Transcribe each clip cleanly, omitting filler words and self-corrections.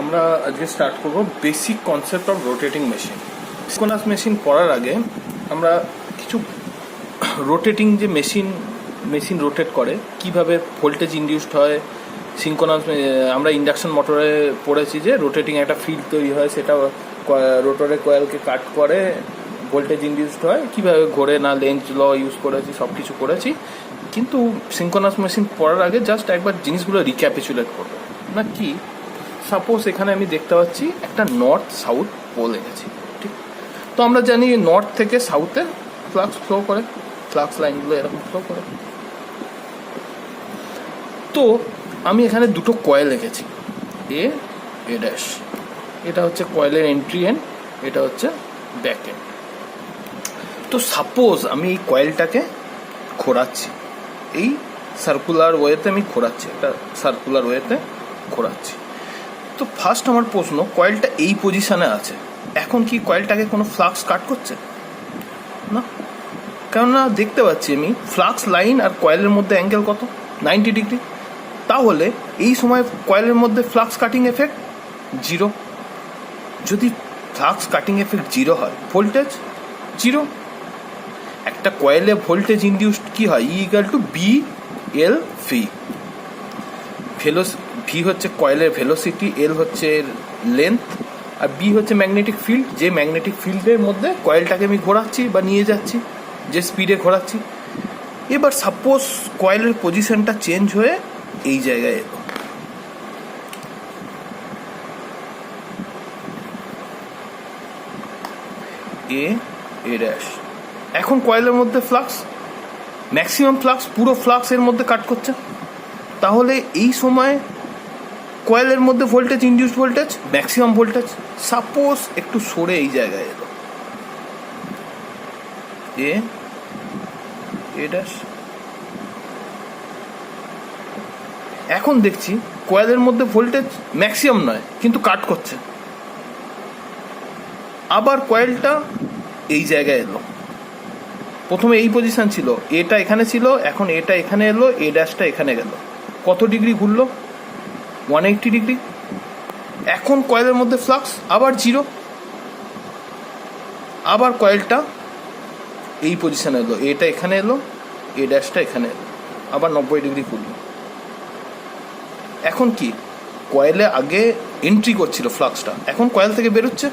আমরা আজকে স্টার্ট করব basic concept of rotating machine. Synchronous machine পড়ার আগে আমরা কিছু রোটেটিং যে মেশিন রোটেট করে কিভাবে ভোল্টেজ ইনডিউসড হয়, সিনক্রোনাস আমরা ইন্ডাকশন মোটরে পড়েছি যে রোটেটিং একটা ফিল্ড তৈরি হয়, সেটা রোটরের কয়েলকে কাট করে ভোল্টেজ ইনডিউসড হয়, কীভাবে ঘোরে না লেন্থ ল ইউজ করেছি, সব কিছু করেছি। কিন্তু সিনক্রোনাস মেশিন পড়ার আগে জাস্ট একবার জিনিসগুলো রিক্যাপিচুলেট করবো না কি। সাপোজ এখানে আমি দেখতে পাচ্ছি একটা নর্থ সাউথ পোল এনেছি, ঠিক? তো আমরা জানি নর্থ থেকে সাউথে ফ্লাক্স ফ্লো করে, ফ্লাক্স লাইনগুলো এরকম ফ্লো করে। তো আমি এখানে দুটো কয়েল রেখেছি, এ ড্যাশ। এটা হচ্ছে কয়েলের এন্ট্রি এন্ড, এটা হচ্ছে ব্যাক এন্ড। তো সাপোজ আমি এই কয়েলটাকে ঘোরাচ্ছি, এই সার্কুলার ওয়েতে আমি ঘোরাচ্ছি, একটা সার্কুলার ওয়েতে ঘোরাচ্ছি। তো ফার্স্ট আমার প্রশ্ন, কয়েলটা এই পজিশনে আছে, এখন কি কয়েলটাকে কোনো ফ্লাক্স কাট করছে না? কেননা দেখতে পাচ্ছি আমি ফ্লাক্স লাইন আর কয়েলের মধ্যে অ্যাঙ্গেল কত, 90 ডিগ্রি। তাহলে এই সময় কয়েলের মধ্যে ফ্লাক্স কাটিং এফেক্ট জিরো। যদি ফ্লাক্স কাটিং এফেক্ট জিরো হয়, ভোল্টেজ জিরো। একটা কয়েলে ভোল্টেজ ইনডিউসড কি হয়, = বি এল ভি। ভি হচ্ছে কয়েলের ভেলোসিটি, এল হচ্ছে লেন্থ, আর বি হচ্ছে ম্যাগনেটিক ফিল্ড। যে ম্যাগনেটিক ফিল্ডের মধ্যে কয়েলটাকে আমি ঘোরাচ্ছি বা নিয়ে যাচ্ছি, যে স্পিডে ঘোরাচ্ছি। এবার সাপোজ কয়েলের পজিশনটা চেঞ্জ হয়ে এই জায়গায় এলো, এ ড্যাশ। এখন কয়েলের মধ্যে ফ্লাক্স, ম্যাক্সিমাম ফ্লাক্স, পুরো ফ্লাক্স এর মধ্যে কাট করছে। তাহলে এই সময় কয়েলের মধ্যে voltage, induced voltage maximum voltage. Suppose একটু সরে এই জায়গায় এলো, এ ড্যাশ। এখন দেখছি কয়েলের মধ্যে ভোল্টেজ ম্যাক্সিমাম নয়, কিন্তু কাট করছে। আবার কয়েলটা এই জায়গায় এলো, প্রথমে এই পজিশন ছিল, এটা এখানে ছিল, এখন এটা এখানে এলো, এ ড্যাশটা এখানে গেল। কত ডিগ্রি ঘুরলো, 180 ডিগ্রি। এখন কয়েলের মধ্যে ফ্লাক্স আবার জিরো। আবার কয়েলটা এই পজিশনে এলো, এটা এখানে এলো, এ ড্যাশটা এখানে এলো, আবার 90 ডিগ্রি ঘুরলো। এখন কি, কয়েলে আগে এন্ট্রি করছিল ফ্লাক্সটা, এখন কয়েল থেকে বেরোচ্ছে।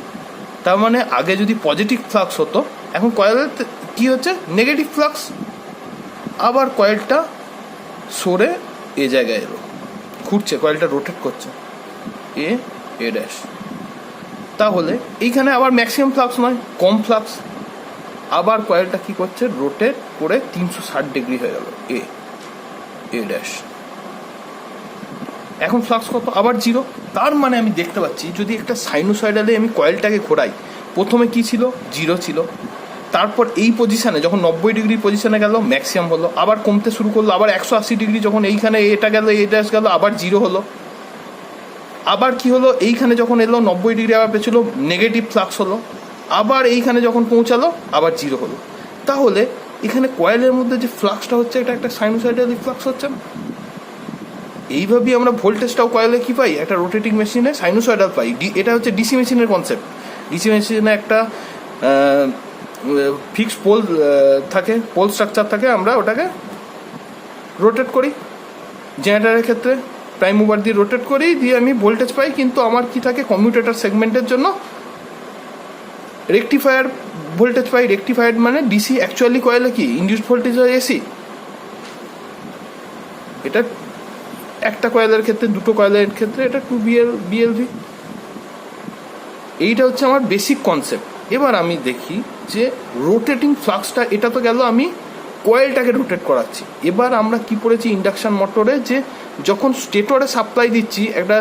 তার মানে আগে যদি পজিটিভ ফ্লাক্স হতো, এখন কয়েলের কি হচ্ছে, নেগেটিভ ফ্লাক্স। আবার কয়েলটা সরে এ জায়গায় এলো, ঘুরছে, কয়েলটা রোটেট করছে, এ ড্যাশ। তাহলে এইখানে আবার ম্যাক্সিমাম ফ্লাক্স নয়, কম ফ্লাক্স। আবার কয়েলটা কি করছে, রোটেট করে 360 ডিগ্রি হয়ে গেল, এ ড্যাশ। এখন ফ্লাক্স কত, আবার জিরো। তার মানে আমি দেখতে পাচ্ছি যদি একটা সাইনোসয়েডালে আমি কয়েলটাকে ঘোরাই, প্রথমে কি ছিল, জিরো ছিল। তারপর এই পজিশানে যখন 90 ডিগ্রি পজিশনে গেল, ম্যাক্সিমাম হলো, আবার কমতে শুরু করলো, আবার 180 ডিগ্রি যখন এইখানে এটা গেল, এ ড্যাশ গেল, আবার জিরো হলো। আবার কি হলো, এইখানে যখন এলো 90 ডিগ্রি আবার পেছলো, নেগেটিভ ফ্লাক্স হলো। আবার এইখানে যখন পৌঁছালো, আবার জিরো হলো। তাহলে এখানে কয়েলের মধ্যে যে ফ্লাক্সটা হচ্ছে, এটা একটা সাইনোসয়েডাল ফ্লাক্স হচ্ছে না? এইভাবেই আমরা ভোল্টেজটাও কয়েলে কি পাই, একটা রোটেটিং মেশিনে সাইনোসয়েডাল পাই। এটা হচ্ছে ডিসি মেশিনের কনসেপ্ট। ডিসি মেশিনে একটা ফিক্সড পোল থাকে, পোল স্ট্রাকচার থাকে, আমরা ওটাকে রোটেট করি। জেনারেটরের ক্ষেত্রে প্রাইম মুভার দিয়ে রোটেট করি, দিয়ে আমি ভোল্টেজ পাই। কিন্তু আমার কি থাকে, কমিউটেটর সেগমেন্টের জন্য রেকটিফায়ার ভোল্টেজ পাই। রেকটিফায়ার মানে ডিসি, অ্যাকচুয়ালি কয়েলে কি ইনডিউসড ভোল্টেজ হয় এসি। এটা একটা কয়েলের ক্ষেত্রে, দুটো কয়েলের ক্ষেত্রে এটা 2 বিএলভি। এইটা হচ্ছে আমার বেসিক কনসেপ্ট। এবার আমি দেখি যে রোটেটিং ফ্লাক্সটা, এটা তো গেল আমি কয়েলটাকে রোটেট করাচ্ছি। এবার আমরা কি পড়েছি ইন্ডাকশন মোটরে, যে যখন স্টেটরে সাপ্লাই দিচ্ছি, একটা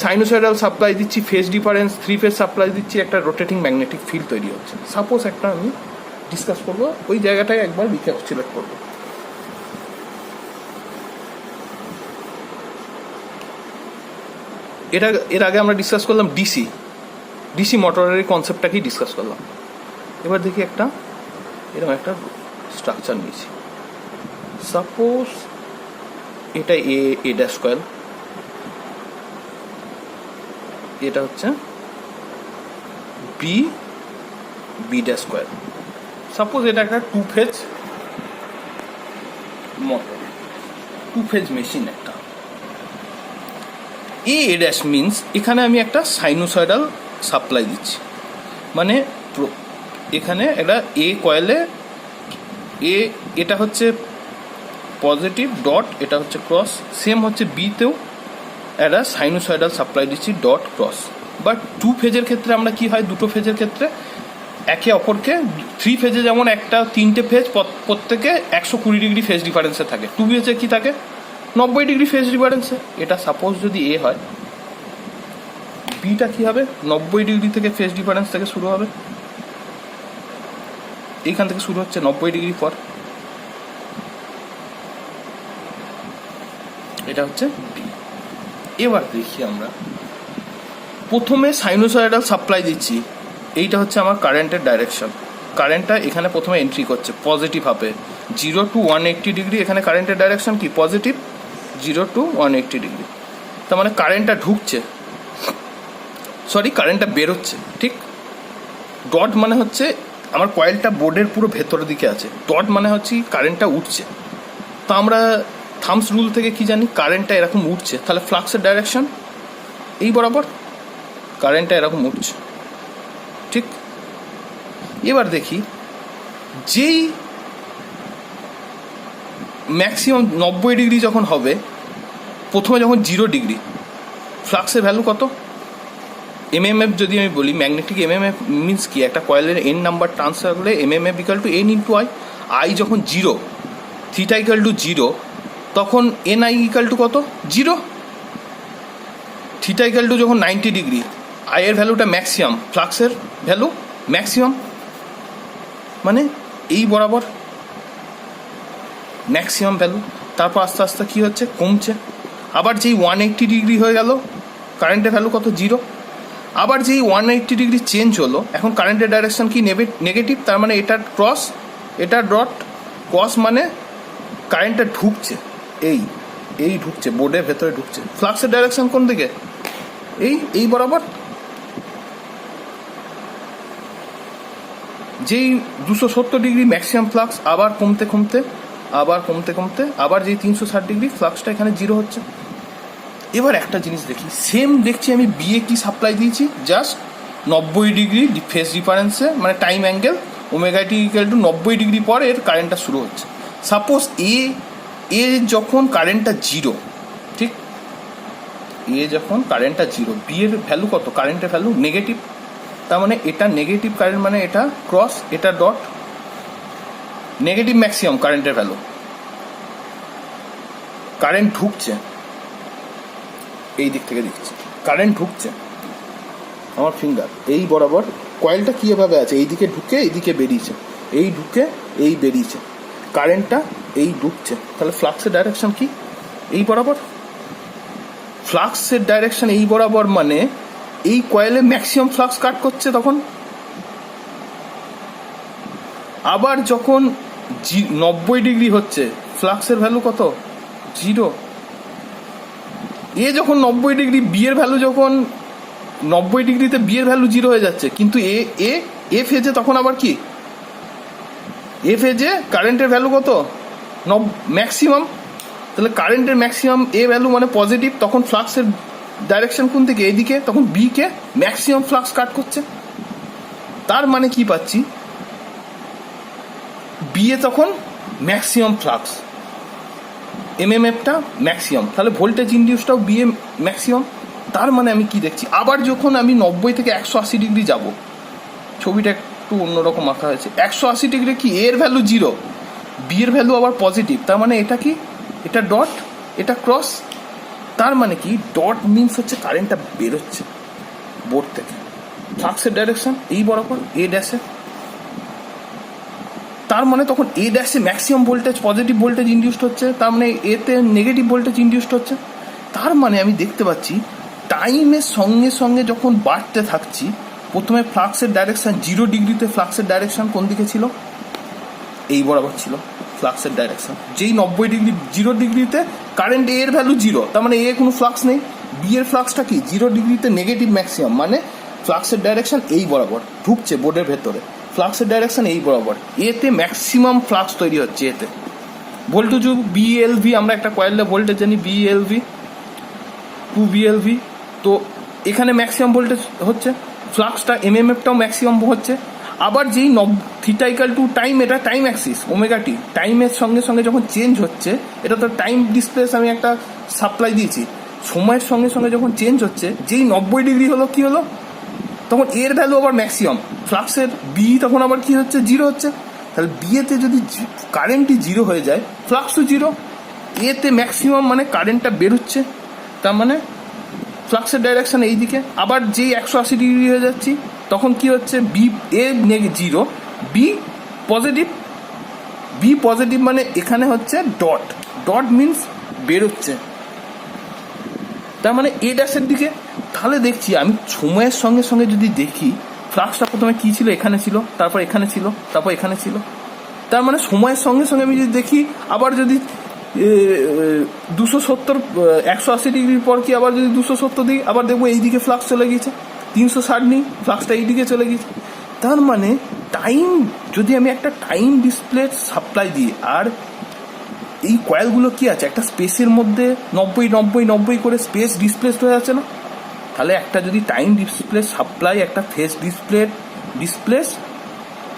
সাইনোসয়েডাল সাপ্লাই দিচ্ছি, ফেজ ডিফারেন্স 3 ফেজ সাপ্লাই দিচ্ছি, একটা রোটেটিং ম্যাগনেটিক ফিল্ড তৈরি হচ্ছে। সাপোজ একটা আমি ডিসকাস করবো, ওই জায়গাটায় একবার রিক্যাপিচুলেট করবো। এর আগে আমরা ডিসকাস করলাম ডিসি মোটরের কনসেপ্টটাকেই ডিসকাস করলাম। এবার দেখি একটা এরকম একটা স্ট্রাকচার নিয়েছি। সাপোজ এটা এ ড্যাশ কয়েল, এটা হচ্ছে B B dash square. Suppose এটা একটা two phase motor, two phase machine একটা। এ ড্যাশ মিনস এখানে আমি একটা সাইনোসয়েডাল সাপ্লাই দিচ্ছি, মানে এখানে একটা এ কয়েলে এটা হচ্ছে পজিটিভ ডট, এটা হচ্ছে ক্রস। সেম হচ্ছে বিতেও একটা সাইনোসয়েডাল সাপ্লাই দিচ্ছি ডট ক্রস। বাট টু ফেজের ক্ষেত্রে আমরা কি হয়, দুটো ফেজের ক্ষেত্রে একে অপরকে, থ্রি ফেজে যেমন একটা তিনটে ফেজ প্রত্যেকে 120 ডিগ্রি ফেজ ডিফারেন্সে থাকে, টু ফেজে কি থাকে 90 ডিগ্রি ফেজ ডিফারেন্সে। এটা সাপোজ যদি এ হয়, বিটা কি হবে 90 ডিগ্রি থেকে ফেজ ডিফারেন্স থেকে শুরু হবে, এইখান থেকে শুরু হচ্ছে 90 ডিগ্রি পর, এটা হচ্ছে বি। এবার দেখি আমরা প্রথমে সাইনোসয়েডাল সাপ্লাই দিচ্ছি, এইটা হচ্ছে আমার কারেন্টের ডাইরেকশন। কারেন্টটা এখানে প্রথমে এন্ট্রি করছে পজিটিভ হবে 0 to 180 ডিগ্রি, এখানে কারেন্টের ডাইরেকশন কি পজিটিভ 0 to 180 ডিগ্রি। তার মানে কারেন্টটা ঢুকছে, সরি কারেন্টটা বেরোচ্ছে, ঠিক। ডট মানে হচ্ছে আমার কয়েলটা বোর্ডের পুরো ভেতরের দিকে আছে, ডট মানে হচ্ছে কারেন্টটা উঠছে। তো আমরা থামস রুল থেকে কি জানি, কারেন্টটা এরকম উঠছে, তাহলে ফ্লাক্সের ডাইরেকশন এই বরাবর, কারেন্টটা এরকম উঠছে, ঠিক। এবার দেখি যেই ম্যাক্সিমাম 90 ডিগ্রি যখন হবে, প্রথমে যখন 0 ডিগ্রি, ফ্লাক্সের ভ্যালু কত, এমএমএফ যদি আমি বলি, ম্যাগনেটিক এমএমএফ মিনস কি, একটা কয়েলের এন নাম্বার ট্রান্সফার করলে MMF equal to N into I. I যখন 0, থিটা ইকাল টু 0, তখন এন আই ইকাল টু কত 0। থিটা ইকাল টু যখন 90 ডিগ্রি, আই এর ভ্যালুটা ম্যাক্সিমাম, ফ্লাক্সের ভ্যালু ম্যাক্সিমাম, মানে এই বরাবর ম্যাক্সিমাম ভ্যালু। তারপর আস্তে আস্তে কী হচ্ছে, কমছে। আবার যেই 180 ডিগ্রি হয়ে গেল, কারেন্টের ভ্যালু কত 0। আবার যেই 180 ডিগ্রি চেঞ্জ হলো, এখন কারেন্টের ডাইরেকশন কি নেগেটিভ, তার মানে এটা ক্রস, এটা ডট, ক্রস মানে কারেন্টটা ঢুকছে, এই ঢুকছে বোর্ডের ভেতরে ঢুকছে। ফ্লাক্সের ডাইরেকশন কোন দিকে, এই বরাবর। যেই 270 ডিগ্রি ম্যাক্সিমাম ফ্লাক্স, আবার কমতে কমতে আবার যেই 360 ডিগ্রি, ফ্লাক্সটা এখানে 0 হচ্ছে। এবার একটা জিনিস দেখি, সেম দেখছি আমি বিয়ে কি সাপ্লাই দিয়েছি, জাস্ট 90 ডিগ্রি ফেজ ডিফারেন্সে, মানে time angle omega T equal to 90 degree পর এর কারেন্টটা শুরু হচ্ছে। সাপোজ এ যখন কারেন্টটা 0, ঠিক, এ যখন কারেন্টটা 0, বি এর ভ্যালু কত, কারেন্টের ভ্যালু নেগেটিভ, তার মানে এটা নেগেটিভ কারেন্ট, মানে এটা ক্রস, এটা ডট, নেগেটিভ ম্যাক্সিমাম কারেন্টের ভ্যালু। কারেন্ট ঢুকছে এই দিক থেকে, দেখছি কারেন্ট ঢুকছে, আমার ফিঙ্গার এই বরাবর কয়েলটা কীভাবে আছে, এইদিকে ঢুকে এইদিকে বেরিয়েছে, এই ঢুকে এই বেরিয়েছে, কারেন্টটা এই ঢুকছে, তাহলে ফ্লাক্সের ডাইরেকশন কি এই বরাবর। ফ্লাক্সের ডাইরেকশন এই বরাবর মানে এই কয়েলে ম্যাক্সিমাম ফ্লাক্স কাট করছে তখন। আবার যখন 90 ডিগ্রি হচ্ছে, ফ্লাক্সের ভ্যালু কত 0। এ যখন 90 ডিগ্রি, বি এর ভ্যালু যখন 90 ডিগ্রিতে বি এর ভ্যালু 0 হয়ে যাচ্ছে, কিন্তু এ ফেজে তখন আবার কি, এ ফেজে কারেন্টের ভ্যালু কত ম্যাক্সিমাম, তাহলে কারেন্টের ম্যাক্সিমাম এ ভ্যালু মানে পজিটিভ, তখন ফ্লাক্সের ডাইরেকশন কোন দিকে, এদিকে, তখন বি কে ম্যাক্সিমাম ফ্লাক্স কাট করছে। তার মানে কি পাচ্ছি, বি এ তখন ম্যাক্সিমাম ফ্লাক্স, এমএমএফটা ম্যাক্সিমাম, তাহলে ভোল্টেজ ইনডিউসটাও বি এ ম্যাক্সিমাম। তার মানে আমি কি দেখছি, আবার যখন আমি 90 থেকে 180 ডিগ্রি যাব, ছবিটা একটু অন্যরকম আঁকা হয়েছে, 180 ডিগ্রি কি এর ভ্যালু 0, বি এর ভ্যালু আবার পজিটিভ, তার মানে এটা কি, এটা ডট, এটা ক্রস। তার মানে কি, ডট মিনস হচ্ছে কারেন্টটা বেরোচ্ছে বোর্ড থেকে, ফ্লাক্সের ডাইরেকশন এই বরাবর এ ড্যাশে, তার মানে তখন এ ড্যাশে maximum voltage, positive voltage induced হচ্ছে, তার মানে এতে নেগেটিভ ভোল্টেজ ইনডিউসড হচ্ছে। তার মানে আমি দেখতে পাচ্ছি টাইমের সঙ্গে সঙ্গে যখন বাড়তে থাকছি, প্রথমে ফ্লাক্সের ডাইরেকশন 0 ডিগ্রিতে, ফ্লাক্সের ডাইরেকশন কোন দিকে ছিল, এই বরাবর ছিল ফ্লাক্সের ডাইরেকশন। যেই 90 ডিগ্রি 0 ডিগ্রিতে কারেন্ট এর ভ্যালু 0, তার মানে এ কোনো ফ্লাক্স নেই, বি এর ফ্লাক্সটা কি 0 ডিগ্রিতে নেগেটিভ ম্যাক্সিমাম, মানে ফ্লাক্সের ডাইরেকশন এই বরাবর ঢুকছে বোর্ডের ভেতরে, ফ্লাক্সের ডাইরেকশন এই বরাবর, এতে ম্যাক্সিমাম ফ্লাক্স তৈরি হচ্ছে। এতে ভোল্টেজ বিএলভি, আমরা একটা কয়েলের ভোল্টেজ জানি বিএলভি 2 তো এখানে ম্যাক্সিমাম ভোল্টেজ হচ্ছে, ফ্লাক্সটা এমএমএফটাও ম্যাক্সিমাম হচ্ছে। আবার যেই থিটা ইকাল টু টাইম, এটা টাইম অ্যাক্সিস ওমেগা টি, টাইমের সঙ্গে সঙ্গে যখন চেঞ্জ হচ্ছে, এটা তো টাইম ডিসপ্লেস আমি একটা সাপ্লাই দিয়েছি, সময়ের সঙ্গে সঙ্গে যখন চেঞ্জ হচ্ছে, যেই 90 ডিগ্রি হলো কি হলো, তখন এর ভ্যালু আবার ম্যাক্সিমাম, ফ্লাক্সের বি তখন আবার কি হচ্ছে 0 হচ্ছে। তাহলে বিয়েতে যদি কারেন্টই 0 হয়ে যায়, ফ্লাক্সও 0, এতে ম্যাক্সিমাম মানে কারেন্টটা বেরোচ্ছে, তার মানে ফ্লাক্সের ডাইরেকশন এই দিকে। আবার যেই 180 ডিগ্রি হয়ে যাচ্ছি, তখন কি হচ্ছে বি এ 0, বি পজিটিভ মানে এখানে হচ্ছে ডট মিনস বেরোচ্ছে, তার মানে এ ড্যাশের দিকে। তাহলে দেখছি আমি সময়ের সঙ্গে সঙ্গে যদি দেখি, ফ্লাক্সটা প্রথমে কী ছিল, এখানে ছিল, তারপর এখানে ছিল, তারপর এখানে ছিল, তার মানে সময়ের সঙ্গে সঙ্গে আমি যদি দেখি, আবার যদি 270 180 ডিগ্রির পর কি আবার যদি 270 দিই, আবার দেখবো এইদিকে ফ্লাক্স চলে গিয়েছে, 360 নিই, ফ্লাক্সটা এইদিকে চলে গিয়েছে। তার মানে টাইম, যদি আমি একটা টাইম ডিসপ্লে সাপ্লাই দিই, আর এই কয়েলগুলো কি আছে একটা স্পেসের মধ্যে 90 করে স্পেস ডিসপ্লেসড হয়ে আছে না, তাহলে একটা যদি টাইম ডিসপ্লে সাপ্লাই, একটা ফেস ডিসপ্লেস,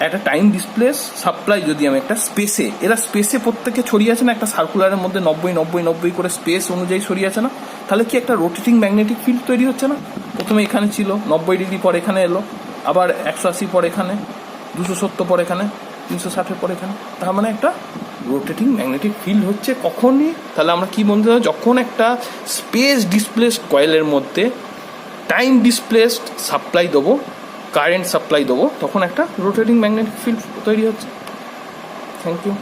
একটা টাইম ডিসপ্লেস সাপ্লাই যদি আমি একটা স্পেসে, এরা স্পেসে প্রত্যেকে ছড়িয়ে আছে না, একটা সার্কুলারের মধ্যে 90 করে স্পেস অনুযায়ী ছড়িয়ে আছে না, তাহলে কি একটা রোটেটিং ম্যাগনেটিক ফিল্ড তৈরি হচ্ছে না। প্রথমে এখানে ছিল 90 ডিগ্রি, পর এখানে এলো, আবার 180 পর এখানে, 270 পর এখানে, 360 পর এখানে, তার মানে একটা রোটেটিং ম্যাগনেটিক ফিল্ড হচ্ছে। কখনই তাহলে আমরা কি বলতে হবে, যখন একটা স্পেস ডিসপ্লেসড কয়েলের মধ্যে টাইম ডিসপ্লেসড সাপ্লাই দেবো, কারেন্ট সাপ্লাই দেবো, তখন একটা রোটেটিং ম্যাগনেটিক ফিল্ড তৈরি হচ্ছে। Thank you.